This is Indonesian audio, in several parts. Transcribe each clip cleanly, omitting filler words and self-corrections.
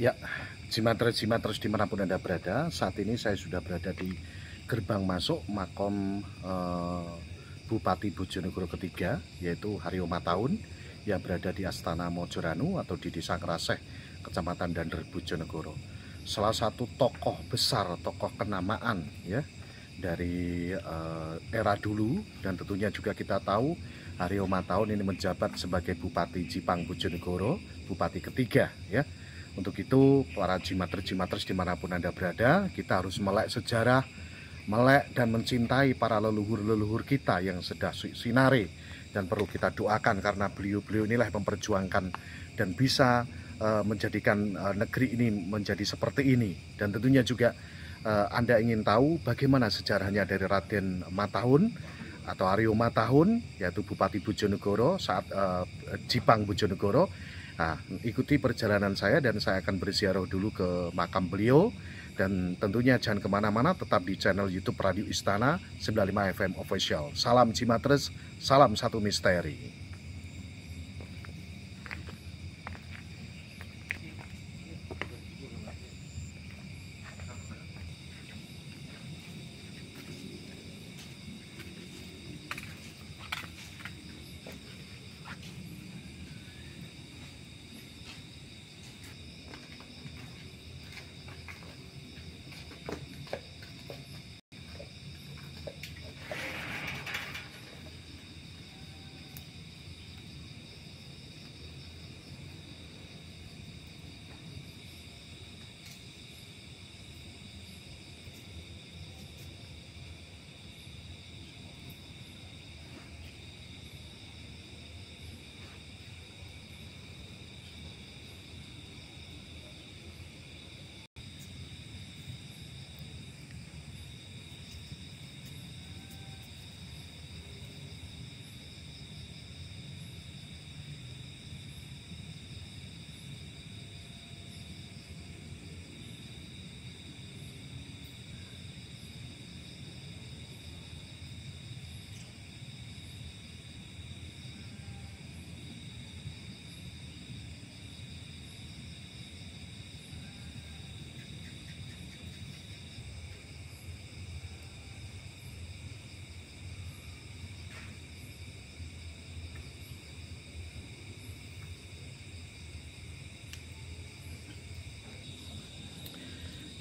Ya, Jimatres dimanapun Anda berada, saat ini saya sudah berada di gerbang masuk makom Bupati Bojonegoro ketiga, yaitu Haryo Mataun, yang berada di Astana Mojoranu atau di Desa Keraseh, Kecamatan Dander, Bojonegoro. Salah satu tokoh besar, tokoh kenamaan ya dari era dulu, dan tentunya juga kita tahu Haryo Mataun ini menjabat sebagai Bupati Jipang Bojonegoro, Bupati ketiga ya. Untuk itu, para jimatres dimanapun Anda berada, kita harus melek sejarah, melek dan mencintai para leluhur-leluhur kita yang sudah sinare. Dan perlu kita doakan karena beliau-beliau inilah yang memperjuangkan dan bisa menjadikan negeri ini menjadi seperti ini. Dan tentunya juga Anda ingin tahu bagaimana sejarahnya dari Raden Matahun atau Haryo Mataun, yaitu Bupati Bojonegoro saat Jipang Bojonegoro. Nah, ikuti perjalanan saya dan saya akan berziarah dulu ke makam beliau. Dan tentunya jangan kemana-mana, tetap di channel YouTube Radio Istana 95 FM Official. Salam Jimatres, salam satu misteri.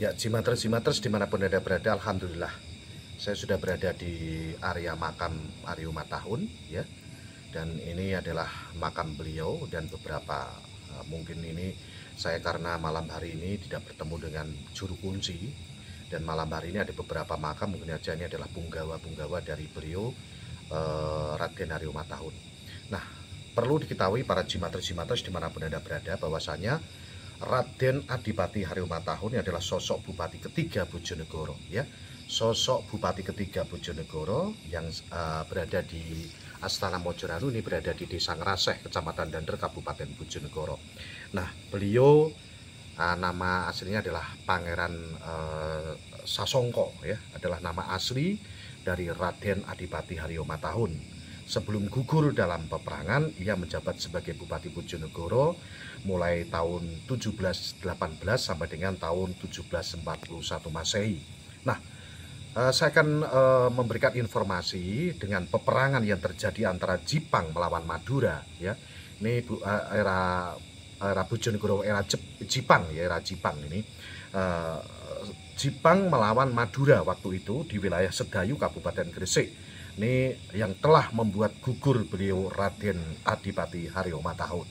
Ya, Jimatres dimanapun Anda berada, alhamdulillah saya sudah berada di area makam Haryo Mataun ya. Dan ini adalah makam beliau dan beberapa mungkin ini saya karena malam hari ini tidak bertemu dengan juru kunci, dan malam hari ini ada beberapa makam, mungkin aja ini adalah punggawa dari beliau Raden Haryo Mataun. Nah, perlu diketahui para Jimatres dimanapun Anda berada bahwasanya Raden Adipati Haryo Mataun adalah sosok Bupati ketiga Bojonegoro ya. Sosok Bupati ketiga Bojonegoro yang berada di Astana Mojoranu ini berada di Desa Keraseh, Kecamatan Dander, Kabupaten Bojonegoro. Nah, beliau nama aslinya adalah Pangeran Sasongko ya, adalah nama asli dari Raden Adipati Haryo Mataun. Sebelum gugur dalam peperangan, ia menjabat sebagai Bupati Bojonegoro mulai tahun 1718 sampai dengan tahun 1741 Masehi. Nah, saya akan memberikan informasi dengan peperangan yang terjadi antara Jipang melawan Madura ya. Ini era Bojonegoro, era Jipang ya, era Jipang ini. Jipang melawan Madura waktu itu di wilayah Sedayu, Kabupaten Gresik. Ini yang telah membuat gugur beliau Raden Adipati Haryo Mataun.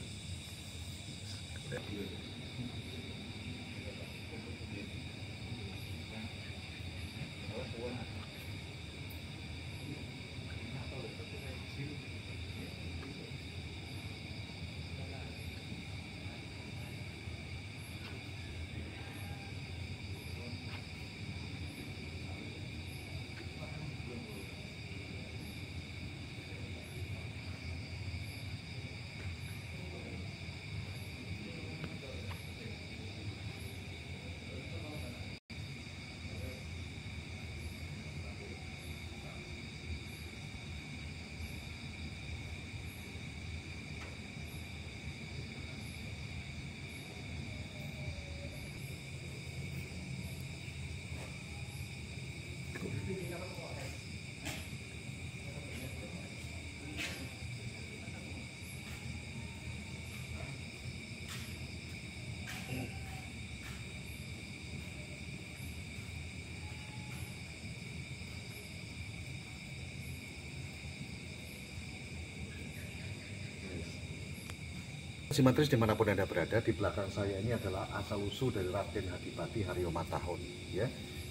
Simatris dimanapun Anda berada, di belakang saya ini adalah asal-usul dari Raden Adipati Haryo Matahun. Ya,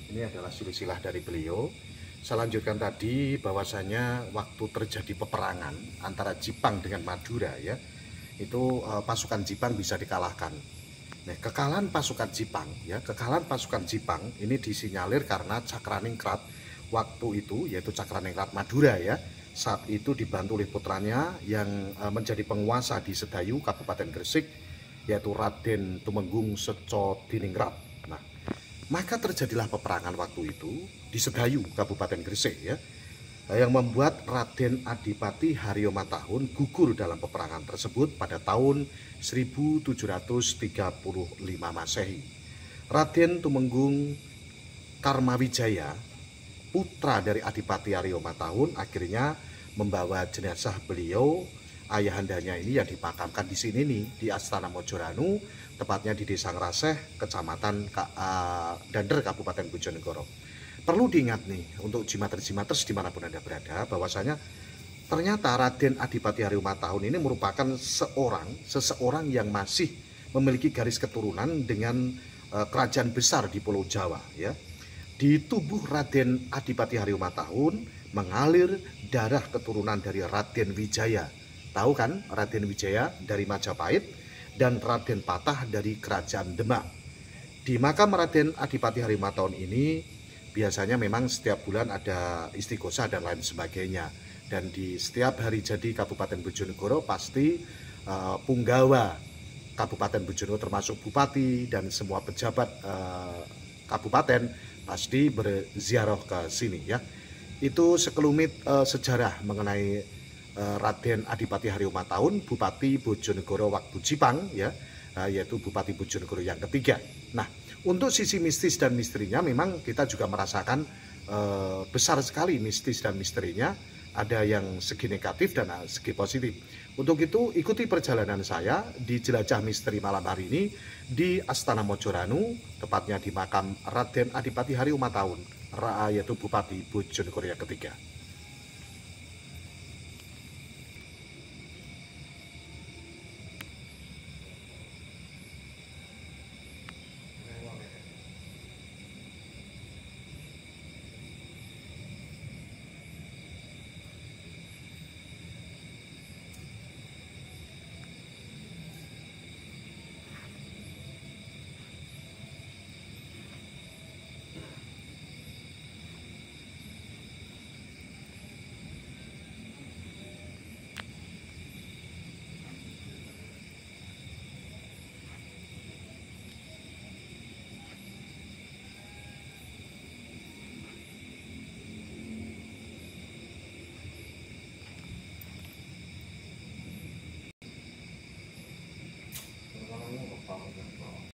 ini adalah silsilah dari beliau. Saya lanjutkan tadi bahwasanya waktu terjadi peperangan antara Jipang dengan Madura, ya, itu pasukan Jipang bisa dikalahkan. Nah, kekalahan pasukan Jipang ini disinyalir karena Cakraningrat waktu itu, yaitu Cakraningrat Madura, ya, saat itu dibantu oleh putranya yang menjadi penguasa di Sedayu, Kabupaten Gresik, yaitu Raden Tumenggung Secodiningrat. Nah, maka terjadilah peperangan waktu itu di Sedayu, Kabupaten Gresik, ya, yang membuat Raden Adipati Haryo Matahun gugur dalam peperangan tersebut pada tahun 1735 Masehi. Raden Tumenggung Karmawijaya, putra dari Adipati Haryo Matahun, akhirnya membawa jenazah beliau, ayahandanya ini, yang dimakamkan di sini nih, di Astana Mojoranu, tepatnya di Desa Ngraseh, Kecamatan Dander, Kabupaten Bojonegoro. Perlu diingat nih untuk jimaters dimanapun Anda berada, bahwasanya ternyata Raden Adipati Haryo Matahun ini merupakan seseorang yang masih memiliki garis keturunan dengan kerajaan besar di Pulau Jawa, ya. Di tubuh Raden Adipati Haryo Matahun mengalir darah keturunan dari Raden Wijaya. Tahu kan, Raden Wijaya dari Majapahit dan Raden Patah dari Kerajaan Demak. Di makam Raden Adipati Haryo Matahun ini biasanya memang setiap bulan ada istighosah dan lain sebagainya. Dan di setiap hari jadi Kabupaten Bojonegoro pasti punggawa Kabupaten Bojonegoro termasuk bupati dan semua pejabat kabupaten pasti berziarah ke sini, ya. Itu sekelumit sejarah mengenai Raden Adipati Haryo Matahun, Bupati Bojonegoro waktu Jipang, ya, yaitu Bupati Bojonegoro yang ketiga. Nah, untuk sisi mistis dan misterinya memang kita juga merasakan besar sekali mistis dan misterinya. Ada yang segi negatif dan segi positif. Untuk itu ikuti perjalanan saya di jelajah misteri malam hari ini di Astana Mojoranu, tepatnya di makam Raden Adipati Haryo Matahun, yaitu Bupati Bojonegoro yang ketiga.